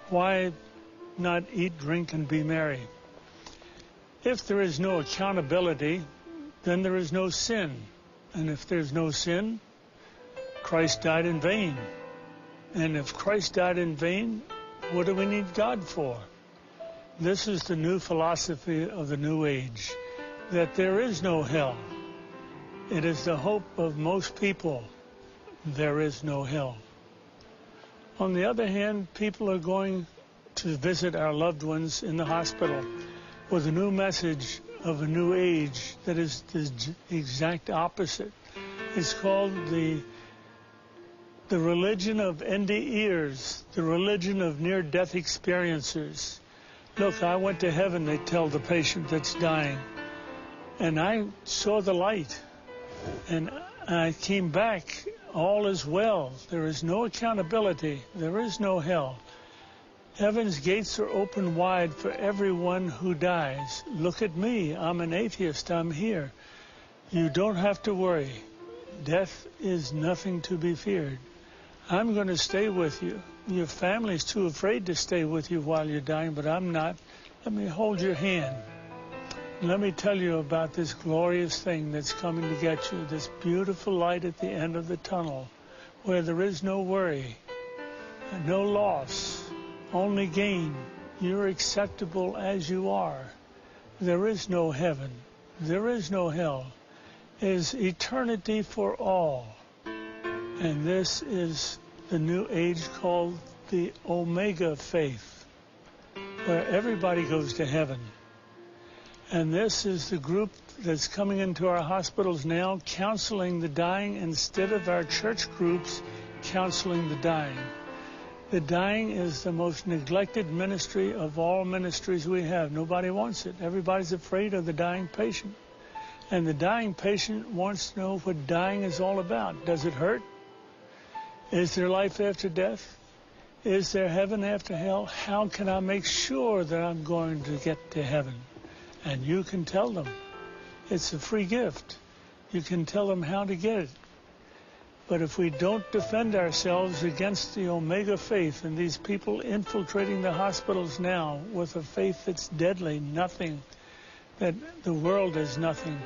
Why not eat, drink, and be merry? If there is no accountability, then there is no sin. And if there's no sin, Christ died in vain. And if Christ died in vain, what do we need God for? This is the new philosophy of the New Age, that there is no hell. It is the hope of most people. There is no hell. On the other hand, people are going to visit our loved ones in the hospital with a new message of a new age that is the exact opposite. It's called the religion of NDEers, the religion of near-death experiencers. Look, I went to heaven, they tell the patient that's dying, and I saw the light, and I came back, all is well. There is no accountability. There is no hell. Heaven's gates are open wide for everyone who dies. Look at me. I'm an atheist. I'm here. You don't have to worry. Death is nothing to be feared. I'm going to stay with you. Your family's too afraid to stay with you while you're dying, but I'm not. Let me hold your hand. Let me tell you about this glorious thing that's coming to get you, this beautiful light at the end of the tunnel, where there is no worry, no loss, only gain. You're acceptable as you are. There is no heaven. There is no hell. It is eternity for all. And this is the new age called the Omega faith, where everybody goes to heaven. And this is the group that's coming into our hospitals now, counseling the dying instead of our church groups counseling the dying. The dying is the most neglected ministry of all ministries we have. Nobody wants it. Everybody's afraid of the dying patient. And the dying patient wants to know what dying is all about. Does it hurt? Is there life after death? Is there heaven after hell? How can I make sure that I'm going to get to heaven? And you can tell them. It's a free gift. You can tell them how to get it. But if we don't defend ourselves against the Omega faith and these people infiltrating the hospitals now with a faith that's deadly, nothing, that the world is nothing,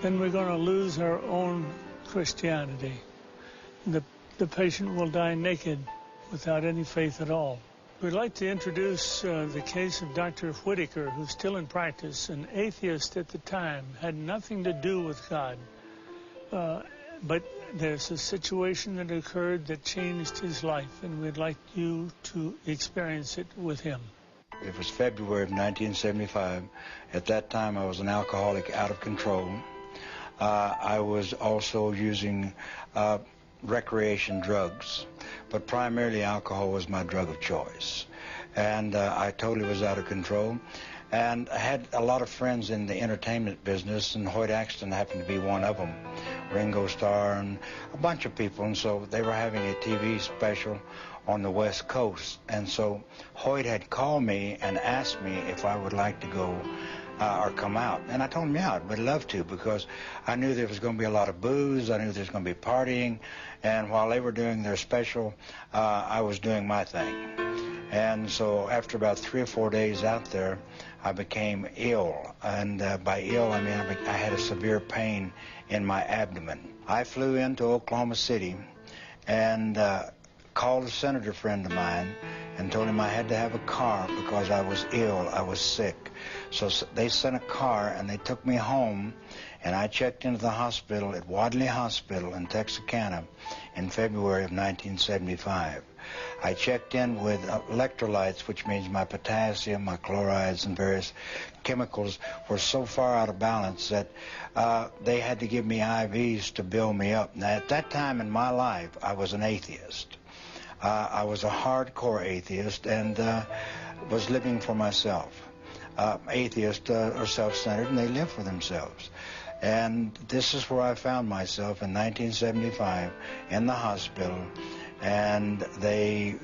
then we're going to lose our own Christianity. The patient will die naked without any faith at all. We'd like to introduce the case of Dr. Whitaker, who's still in practice, an atheist at the time, had nothing to do with God. But there's a situation that occurred that changed his life, and we'd like you to experience it with him. It was February of 1975. At that time, I was an alcoholic out of control. I was also using recreation drugs, but primarily alcohol was my drug of choice. And I totally was out of control. And I had a lot of friends in the entertainment business, and Hoyt Axton happened to be one of them, Ringo Starr, and a bunch of people. And so they were having a TV special on the West Coast. And so Hoyt had called me and asked me if I would like to go or come out. And I told him, yeah, I'd love to, because I knew there was going to be a lot of booze. I knew there was going to be partying. And while they were doing their special, I was doing my thing. And so after about 3 or 4 days out there, I became ill. And by ill, I mean I had a severe pain in my abdomen. I flew into Oklahoma City and called a senator friend of mine and told him I had to have a car because I was ill, I was sick. So they sent a car and they took me home, and I checked into the hospital at Wadley Hospital in Texarkana in February of 1975. I checked in with electrolytes, which means my potassium, my chlorides, and various chemicals were so far out of balance that they had to give me IVs to build me up. Now, at that time in my life, I was an atheist. I was a hardcore atheist and was living for myself. Atheists are self-centered, and they live for themselves. And this is where I found myself in 1975 in the hospital. And they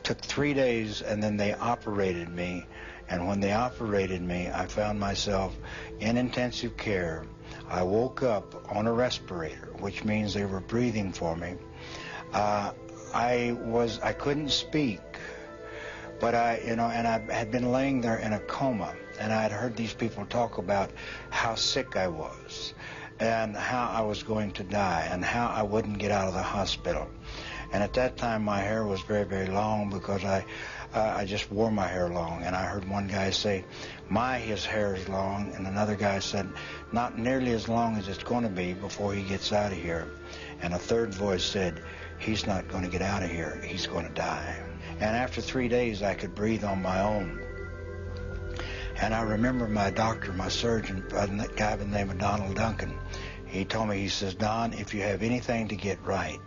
took 3 days, and then they operated me. And when they operated me, I found myself in intensive care. I woke up on a respirator, which means they were breathing for me. I couldn't speak, But and I had been laying there in a coma, and I had heard these people talk about how sick I was, and how I was going to die, and how I wouldn't get out of the hospital. And at that time, my hair was very, very long, because I just wore my hair long. And I heard one guy say, his hair is long, and another guy said, not nearly as long as it's going to be before he gets out of here. And a third voice said, he's not going to get out of here, he's going to die. And after 3 days, I could breathe on my own. And I remember my doctor, my surgeon, a guy by the name of Donald Duncan, he told me, he says, Don, if you have anything to get right,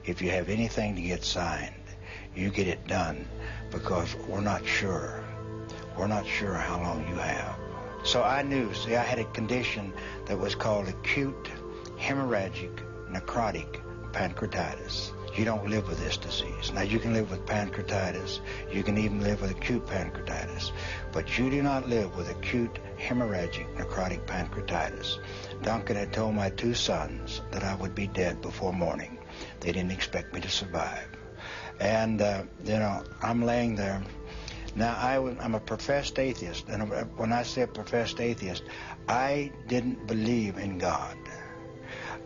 if you have anything to get signed, you get it done, because we're not sure. We're not sure how long you have. So I knew, see, I had a condition that was called acute hemorrhagic necrotic pancreatitis. You don't live with this disease. Now, you can live with pancreatitis. You can even live with acute pancreatitis. But you do not live with acute hemorrhagic necrotic pancreatitis. Duncan had told my 2 sons that I would be dead before morning. They didn't expect me to survive. And, I'm laying there. Now, I'm a professed atheist. And when I say a professed atheist, I didn't believe in God.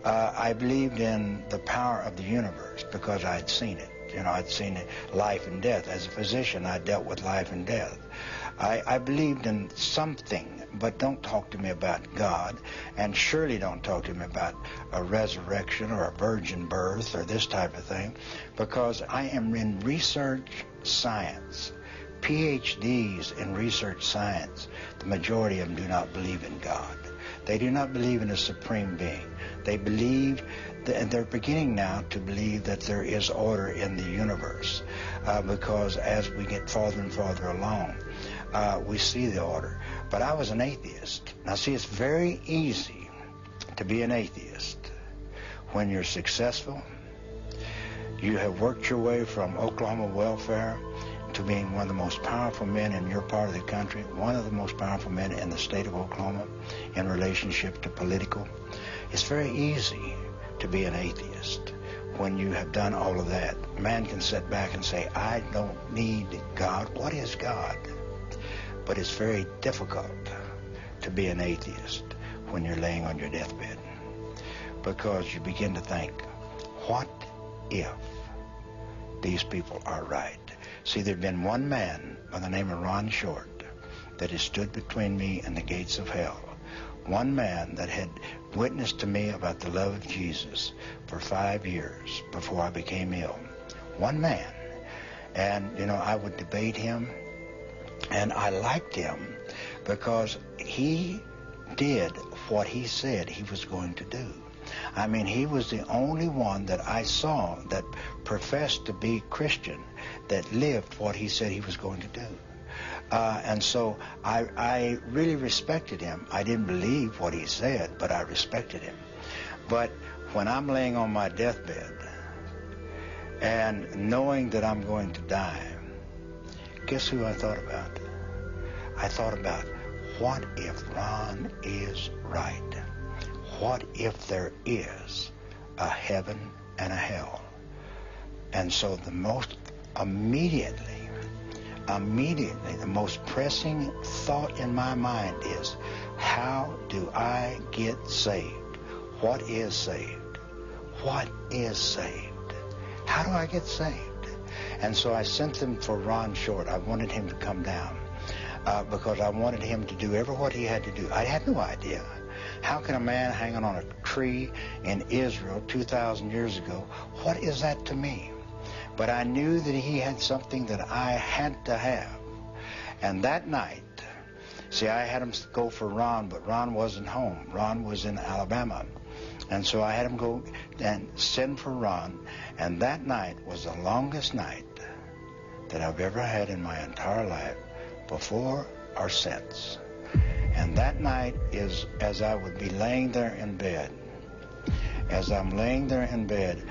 I believed in the power of the universe because I'd seen it. I'd seen it, life and death. As a physician, I dealt with life and death. I believed in something, but don't talk to me about God, and surely don't talk to me about a resurrection or a virgin birth or this type of thing, because I am in research science. PhDs in research science, the majority of them do not believe in God. They do not believe in a supreme being. They believe, and they're beginning now to believe that there is order in the universe, because as we get farther and farther along, we see the order. But I was an atheist. Now see, it's very easy to be an atheist when you're successful. You have worked your way from Oklahoma welfare to being one of the most powerful men in your part of the country, one of the most powerful men in the state of Oklahoma in relationship to political. It's very easy to be an atheist when you have done all of that. A man can sit back and say, I don't need God. What is God? But it's very difficult to be an atheist when you're laying on your deathbed, because you begin to think, what if these people are right? See, there'd been one man by the name of Ron Short that had stood between me and the gates of hell. One man that had witnessed to me about the love of Jesus for 5 years before I became ill. One man. And, I would debate him, and I liked him because he did what he said he was going to do. I mean, he was the only one that I saw that professed to be Christian, that lived what he said he was going to do. And so I really respected him. I didn't believe what he said, but I respected him. But when I'm laying on my deathbed and knowing that I'm going to die, guess who I thought about? I thought about, what if Ron is right? What if there is a heaven and a hell? And so the most immediately, the most pressing thought in my mind is, how do I get saved? What is saved? What is saved? How do I get saved? And so I sent them for Ron Short. I wanted him to come down because I wanted him to do what he had to do. I had no idea. How can a man hanging on a tree in Israel 2,000 years ago, what is that to me? But I knew that he had something that I had to have. And that night, see, I had him go for Ron, but Ron wasn't home. Ron was in Alabama. And so I had him go and send for Ron. And that night was the longest night that I've ever had in my entire life, before or since. And that night is, as I would be laying there in bed, as I'm laying there in bed,